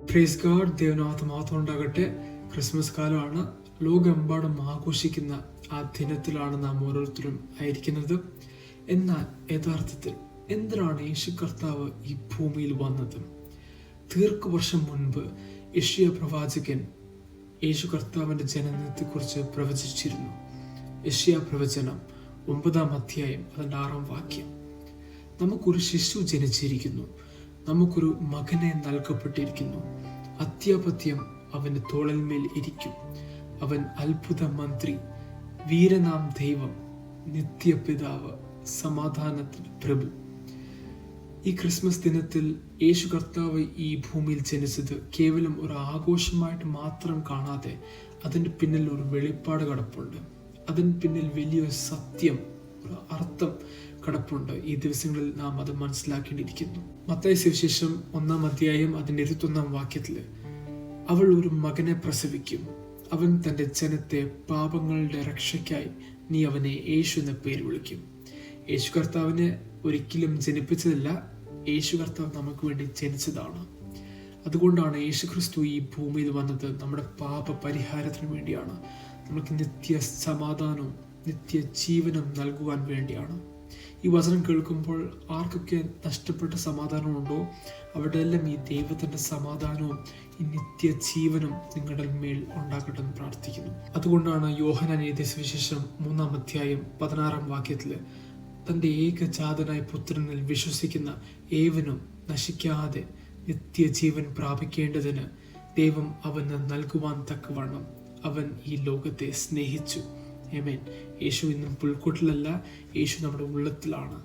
Praise God, ദൈവനാമത്തിന് മഹത്വം ഉണ്ടാകട്ടെ. ക്രിസ്മസ് കാലമാണ്. ലോകമെമ്പാടും ആഘോഷിക്കുന്ന ആ ദിനത്തിലാണ് നാം ഓരോരുത്തരും ആയിരിക്കുന്നത്. എന്നാൽ യഥാർത്ഥത്തിൽ എന്തിനാണ് യേശു കർത്താവ് ഈ ഭൂമിയിൽ വന്നത്? ദീർഘവർഷം മുൻപ് യെശയ്യാ പ്രവാചകൻ യേശു കർത്താവിന്റെ ജനനത്തെക്കുറിച്ച് പ്രവചിച്ചിരുന്നു. യെശയ്യാ പ്രവചനം 9-ാം അധ്യായം അതിൻ്റെ 6-ാം വാക്യം. നമുക്കൊരു ശിശു ജനിച്ചിരിക്കുന്നു, നമുക്കൊരു മകനെ നൽകപ്പെട്ടിരിക്കുന്നു, അത്യാപത്യം അവന്റെ തോളിന്മേൽ ഇരിക്കും, അവൻ അത്ഭുത മന്ത്രി, വീരനാം ദൈവം, നിത്യപിതാവ്, സമാധാനത്തിന് പ്രഭു. ഈ ക്രിസ്മസ് ദിനത്തിൽ യേശു കർത്താവ് ഈ ഭൂമിയിൽ ജനിച്ചത് കേവലം ഒരു ആഘോഷമായിട്ട് മാത്രം കാണാതെ അതിൻ്റെ പിന്നിൽ ഒരു വെളിപ്പാട് കിടപ്പുണ്ട്. അതിന് പിന്നിൽ വലിയൊരു സത്യം, ഒരു അർത്ഥം കിടപ്പുണ്ട്. ഈ ദിവസങ്ങളിൽ നാം അത് മനസ്സിലാക്കേണ്ടിയിരിക്കുന്നു. മത്തായി സുവിശേഷം 1-ാം അധ്യായം അതിൻ്റെ 21-ാം വാക്യത്തില്, അവൾ ഒരു മകനെ പ്രസവിക്കും, അവൻ തൻ്റെ ജനത്തെ പാപങ്ങളുടെ രക്ഷയ്ക്കായി നീ അവനെ യേശു എന്ന പേര് വിളിക്കും. യേശു കർത്താവിനെ ഒരിക്കലും ജനിപ്പിച്ചതല്ല, യേശു കർത്താവ് നമുക്ക് വേണ്ടി ജനിച്ചതാണ്. അതുകൊണ്ടാണ് യേശു ക്രിസ്തു ഈ ഭൂമിയിൽ വന്നത്. നമ്മുടെ പാപ പരിഹാരത്തിന് വേണ്ടിയാണ്. നമുക്ക് നിത്യ സമാധാനവും നിത്യ ജീവനും നൽകുവാൻ വേണ്ടിയാണ്. ഈ വചനം കേൾക്കുമ്പോൾ ആർക്കൊക്കെ നഷ്ടപ്പെട്ട സമാധാനമുണ്ടോ അവിടെയെല്ലാം ഈ ദൈവത്തിൻ്റെ സമാധാനവും ഈ നിത്യ ജീവനും നിങ്ങളുടെ മേൽ ഉണ്ടാകട്ടെ എന്ന് പ്രാർത്ഥിക്കുന്നു. അതുകൊണ്ടാണ് യോഹന്നാൻ എഴുതിയ സുവിശേഷം 3-ാം അധ്യായം 16-ാം വാക്യത്തിൽ, തൻ്റെ ഏകജാതനായ പുത്രനിൽ വിശ്വസിക്കുന്ന ഏവനും നശിക്കാതെ നിത്യജീവൻ പ്രാപിക്കേണ്ടതിന് ദൈവം അവന് നൽകുവാൻ തക്കവണ്ണം അവൻ ഈ ലോകത്തെ സ്നേഹിച്ചു. ആമേൻ. യേശു ഇന്നും പുൽക്കൂട്ടിലല്ല, യേശു നമ്മുടെ ഉള്ളത്തിലാണ്.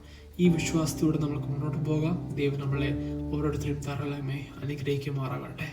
ഈ വിശ്വാസത്തോടെ നമുക്ക് മുന്നോട്ട് പോകാം. ദൈവം നമ്മളെ ഓരോരുത്തരും ധാരാളമായി അനുഗ്രഹിക്കുമാറാകട്ടെ.